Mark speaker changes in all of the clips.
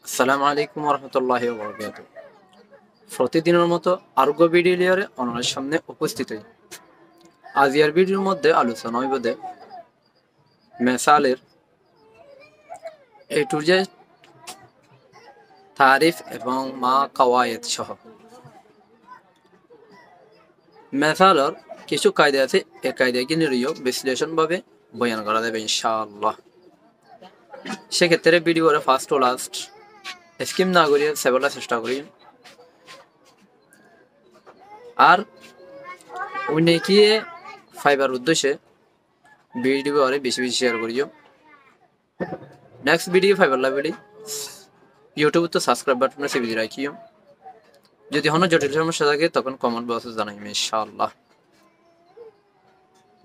Speaker 1: আসসালামু আলাইকুম রহমতুল্লাহি ওয়া বারাকাতুহু। প্রতিদিনের মতো আরোগ্য ভিডিও লিয়ারে অনলাইন সামনে উপস্থিত হই। আজ এর ভিডিওর মধ্যে আলোচনা হইব যে মেসালের এ টু জেড তারিফ এবং মা কাওয়ায়েদ সহ মেসালের কিছু কায়দা আছে। এই কায়দাগুলিও বিশ্লেষণভাবে বয়ান করা যাবে ইনশাআল্লাহ। সেক্ষেত্রে ভিডিওর ফার্স্ট ও লাস্ট স্কিম না করিয়ে সেভারটা চেষ্টা করি। আর অনেকে ফাইবার উদ্দেশ্যে ভিডিও আরে বেশি বেশি শেয়ার করিও। Next video fibre library YouTube তো সাবস্ক্রাইব বাটনে চেপে রাখিও। যদি কোনো জটিল সমস্যা থাকে তখন কমেন্ট বক্সে জানাইম ইনশাআল্লাহ।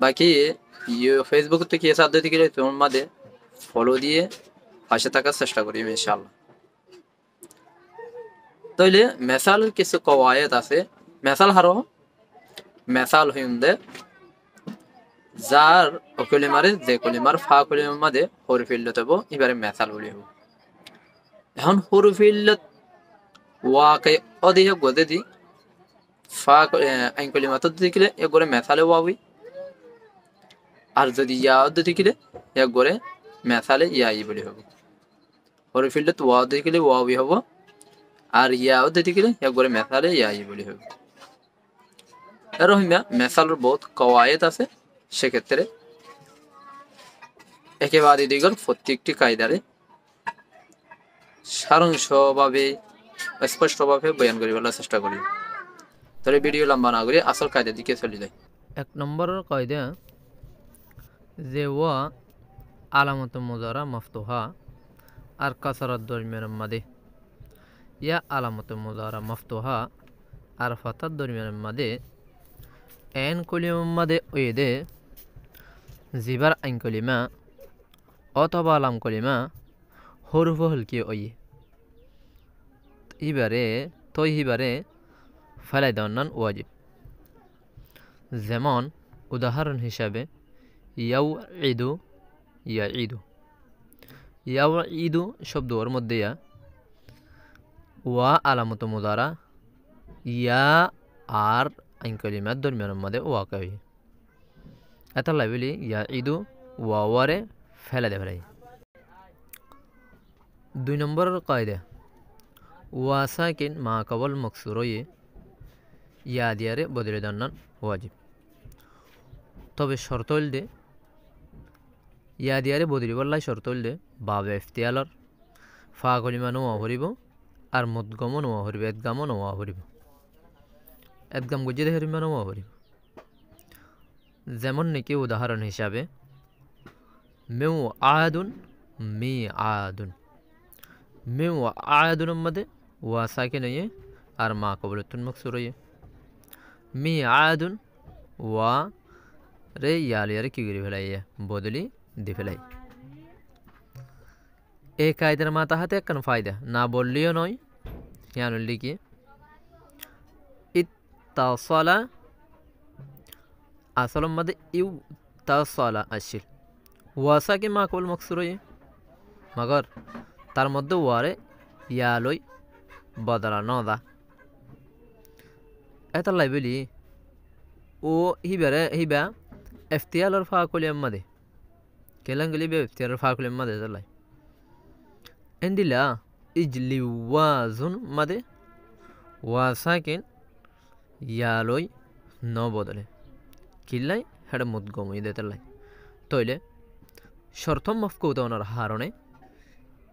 Speaker 1: বাকি ফেসবুক থেকে এসে আদতে গেলে তোমার মাঝে ফলো দিয়ে পাশে থাকার চেষ্টা করি ইনশাআল্লাহ। তাইলে মেসালের কিছু কওয়ায়েদ আছে। মেসাল হারো মেসাল হইন্দে যার অকলিমারে যে কলিমার ফা কলিমার মাঝে হরফিল্ল তব এবারে মেসাল বলি হব। এখন হরফিল্ল ওয়াকে অদেহ গদে দি ফা আইন কলিমাত দিলে এক করে মেসালে ওয়াবি। আর যদি ইয়া দিলে এক করে মেসালে ইয়াই বলি হব। হরফিল্ল ওয়া দিলে ওয়াবি হব। আর ইয়া দিলে এক করে মেসালে ইয়াই বলি হব। এরকম মেসালের বহুত কওয়ায়েদ আছে। সেক্ষেত্রে একেবারে দিগর প্রত্যেকটি কায়দারে সারাংশভাবে স্পষ্টভাবে বয়ান করিবার চেষ্টা করি। তাহলে ভিডিও লম্বা না করে আসল কায়দার দিকে চলে যায়।
Speaker 2: এক নম্বরের কায়দা যে ওয়া আলামত মুজারা মফতুহা আর কাসারাত দরমিয়ান মাদে ইয়া আলামত মুজারা মফতুহা আর ফাতাত দরমিয়ান মাদে এন কলিমা মাদে ওয়েদে জিবার আইন কলিমা অথবা আলাম কলিমা হরুফ হলকি ওয়ে হিবারে ফেলাই দেওয়ান ওয়াজিব। যেমন উদাহরণ হিসাবে ইয়াউ ঈদু শব্দর মধ্যে ওয়া আলামত মুজারা ইয়া আর আইন কলিমার দরমিয়ানের মধ্যে ওয়াকা হই এটা লাইবলি ইয়া ঈদু ওয়ারে ফেলে দে ফেলাই। 2 নম্বরের কায়দা ওয়া সাকিন মা কবল মকসুর ইয়া দিয়ারে বদলে দেওয়ান ওয়াজিব। তবে শর্ত হল দে ইয়া দিয়ারে বদলিবল্লাই শর্ত হল দে বাবে ইফতিয়ালর ফা কলিমা নোয়া হরিব আর মুদগমও নোয়া হরিব এদগামও নোয়া হরিব। এদগাম গুজে দে হরিমা নোয়া হরিব। যেমন নাকি উদাহরণ হিসাবে মেউ আয়াদুন মধ্যে ওয়া সাকিন হইয়ে আর মা কবলতুন মকসুর হইয়ে মি আয়াদুন ওয়া রে ইয়ালিয়ারে কি করে ফেলাই বদলি দি ফেলাই। এই কায়দার মাথা হাতে একখান ফায়দা না বললেও নয় ইয়ানুল লিখি ইত্তাসালা আসলম মধ্যে ইউ তাসালা আসিল ওয়াসাকে মা কবল মকসুর হইয়ে মগর তার মধ্যে ওয়ারে ইয়ালই বদলা নদা এটা লাইবলি ও হিবা এফতিয়ালর ফা কলিয়াম মাদে কেলাঙ্গলি বে এফতিয়ালর ফা কলিয়াম মাদে লাই এন্ডিলা ইজলি ওয়াজুন মাদে ওয়াসাকিন ইয়ালই ন বদলে কিল্লাই হেডা মুদগমই দেতে লাই। তইলে শর্তম মফকুদানোর হারণে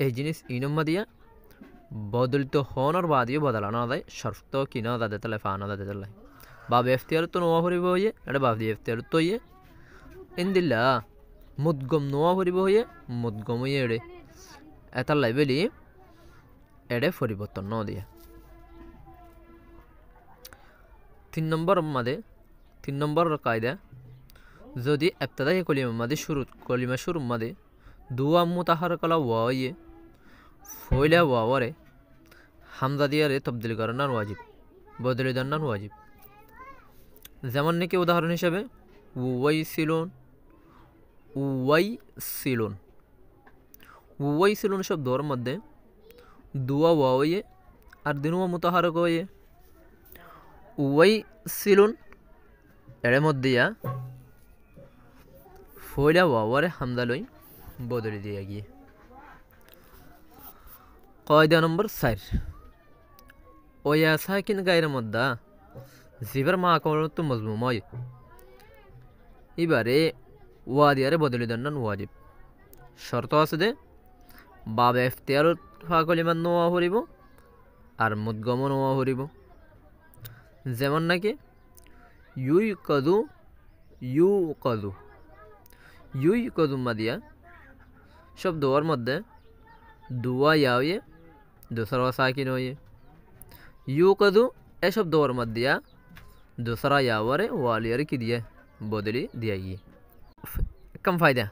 Speaker 2: এই জিনিস ইনম্মা দিয়া বদলিত হনর বাদিও বদলানো দেয় শর্ত কিনা দাদে তালে ফানা দাদে তালাই বাবে এফতিয়ার তো নোয়া হরিব হইয়ে এটা বাব দিয়ে এফতিয়ার তো ইয়ে ইন্দিল্লা মুদগম নোয়া হরিব হইয়ে মুদগম এড়ে এটা লাইবেলি এড়ে পরিবর্তন ন দিয়া। 3 নম্বর কায়দা যদি এবতদাই কলিমা শুরু মাদে দুয়া মুতাহার কলা ওয়া ইয়ে ফইলা ওয়ারে হামজা দিয়ারে তবদিল করার ওয়াজিব বদলে দেওয়ার ওয়াজিব। যেমন নাকি উদাহরণ হিসাবে উওয়াইসিলুন শব্দর মধ্যে দুয়া ওয়া হয়ে আর দিনুয়া মুতাহারক হয়ে ওয়াই সিলুন এর মধ্যে ইয়া ফয়লা ওয়াওয়ারে হামদা লই বদলে দিয়ে গিয়ে কয়দা নম্বর 4 ওয়া সাকিন গায়রের মধ্যে জিবার মা কমরত মজমুম হয় এবারে ওয়া দিয়ারে বদলে দেন ওয়াজিব শর্ত আছে যে বাবে ইফতিয়ারত ফা কলিমান নোয়া হরিব আর মুদগম নোয়া হরিব যেমন নাকি ইউই কদু মাদিয়া শব্দ ওর মধ্যে দুয়া ইয়া হয়ে दूसरा साकिन হয়ে ইউ কদু এ শব্দ ওর মধ্যে दूसरा या वरे वालियर की दिया बदली दिया ये कम फायदा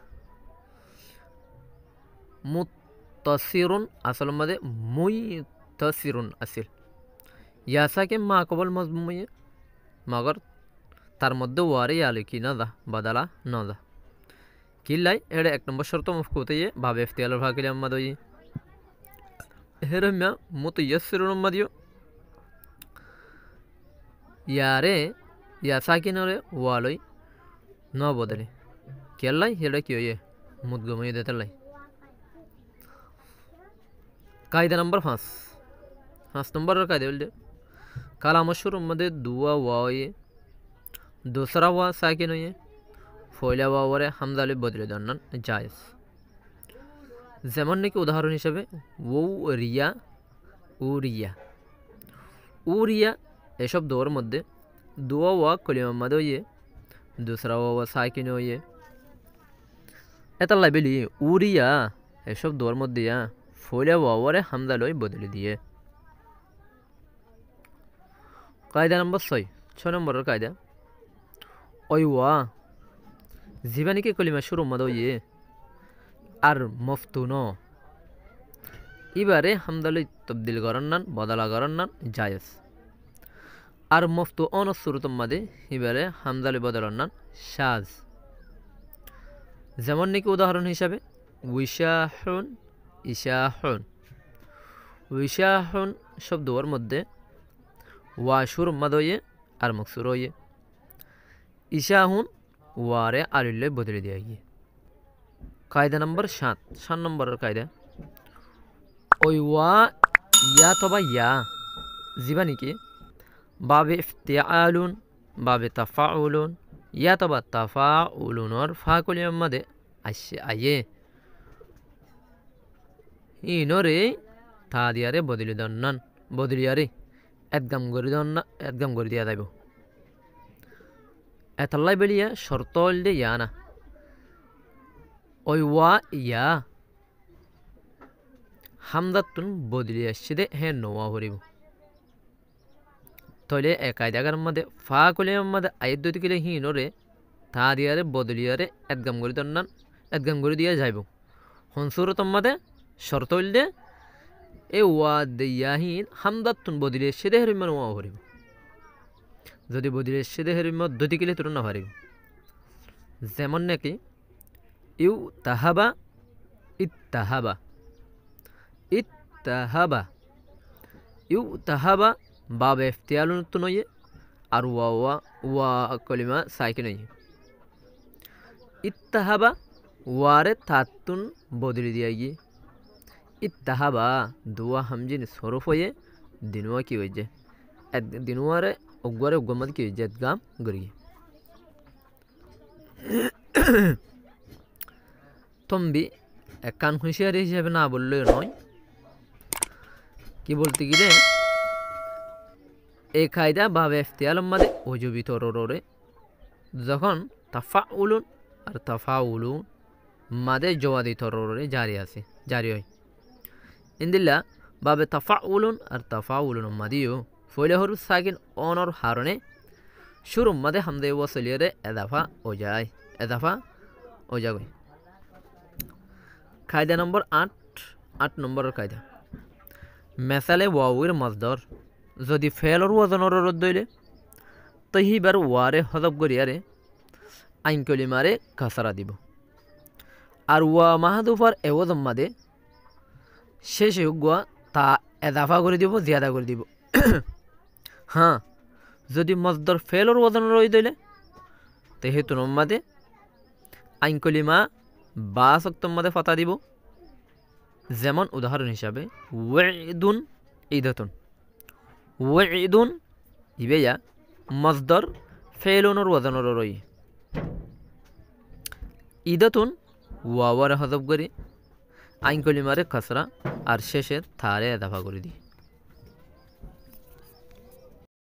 Speaker 2: मुत्तसिरुन असल मध्ये मुत्तसिरुन असेल यासाके माकबल मजमूम है मगर तार मध्य वारे याले की ना दा बदला ना दा किल्लाई एडे एक नंबर शर्त मफकूत है भाव इफ्तियाल भागिले मदो ये हेरम्या मुतयस्सिरुन मदियो यारे यासाकिन रे वालोई न बदले केल्लाई हेडे क्यों ये मुदगमय देते लाई कायदा नंबर 5 नंबर कायदे बोलते काला मशहूर मध्ये दुआ वाये दूसरा वा साकिन है फयला वावरे हमजाले बदले दन्नन जायज যেমন নাকি উদাহরণ হিসেবে উরিয়া এসব দোয়ার মধ্যে দুয়া ওয়া কলিমা মধ্যে হইয়ে দুসরা ওয়া সাকিন হইয়ে এটা লাইবেলি উরিয়া এসব দোয়ার মধ্যে ফয়লা ওয়ারে হামজা লই বদলে দিয়ে কায়দা নম্বর 6 নম্বরের কায়দা ওই ওয়া জীবানিকে কলিমা শুরু মধ্যে হইয়ে আর মফতুনো এবারে হামদালে তবদিল করান্নান বদলা করান্নান জায়েজ আর মফতু অন সুরতম মাদে এবারে হামদালে বদলান্নান শাজ যেমন নাকি উদাহরণ হিসাবে উইশাহুন শব্দর মধ্যে ওয়াশুর মাদয়ে আর মকসুর হয়ে ইশাহুন ওয়ারে আলিলে বদলে দেয়া গিয়ে कायदा नंबर 7 नंबर कायदा ओई वा या तोबा या जीवानी के बाबे इफ्तिआलुन बाबे तफाउलुन या तोबा तफाउलुन और फाकुलियम मध्ये अशे आये इनोरे तादियारे बदली दन्नन बदलियारे एदगम गरि दिया दाइबो एतल्लाई बेलिया शर्तोल दे याना ওই ওয়া ইয়া হামদাতুন বদলি আসছে হে নোয়া হরিব তলে একাইদাগার মধ্যে ফা কলিমের মধ্যে আয়াত দুই কিলে হিনরে তা দিয়ারে বদলিয়ারে এদগাম করে দিয়া যাইব হনসুরতম মধ্যে শর্ত হইলে এ ওয়া দিয়াহিন হামদাতুন বদলি আসছে দে হেরিম নোয়া হরিব যদি বদলি আসছে দে হেরিম দুই কিলে তুলনা না হরিব যেমন নাকি ইত্তাহাবা বাবা ইফতিয়ালুন তুনয়ে আর ওয়া কলিমা সাইকিন হয়ে ইত্তাহাবা ওয়ারে তাতুন বদলি দিয়া গিয়ে ইত্তাহাবা দুয়া হামজিন সরফ হয়ে দিনুয়া কি হয়ে যায় দিনুয়ারে অগরে অগমত কি হয়ে যায় গাম গড়িয়ে তম্বি কান হুঁশিয়ারি হিসেবে না বললেও নয় কি বলতে গেলে এই কায়দা বাবে ইফতিয়ালম মাদে ওজুবি তররে যখন তাফাউলুন আর তাফাউলুন মাদে জওয়াদি তররে জারি হয় ইন্দিল্লা বাবে তাফাউলুন আর তাফাউলুন মাদিও ফয়লা হরফ সাকিন অনর হারনে শুরু মাদে হামদে ওয়াসলিয়ারে এদাফা ও যায় কায়দা নম্বর 8 নম্বরের কায়দা মেসালে ওয়াউর মজদর যদি ফেলর ওয়াজনর রদ দইলে তহিবার ওয়ারে হজব গরিয়ারে আইন কলিমারে কাসারা দিব আর ওয়া মাহাদুফার এওয়াজম মাদে শেষে গুয়া তা এদাফা করে দিব জিয়াদা করে দিব হ্যাঁ যদি মজদর ফেলর ওজন রই দিলে তে হেতুন মাদে আইন কলিমা বা সক্তম মাদে ফতা দিব যেমন উদাহরণ হিসাবে ওয়াইদুন ঈদাতুন ওয়াইদুন ইবেয়া মজদর ফেলুনর ওয়াজনর রই ঈদাতুন ওয়াওয়ারে হজব করি আইন কলিমারে খসরা আর শেষে থারে এদাফা করে দিই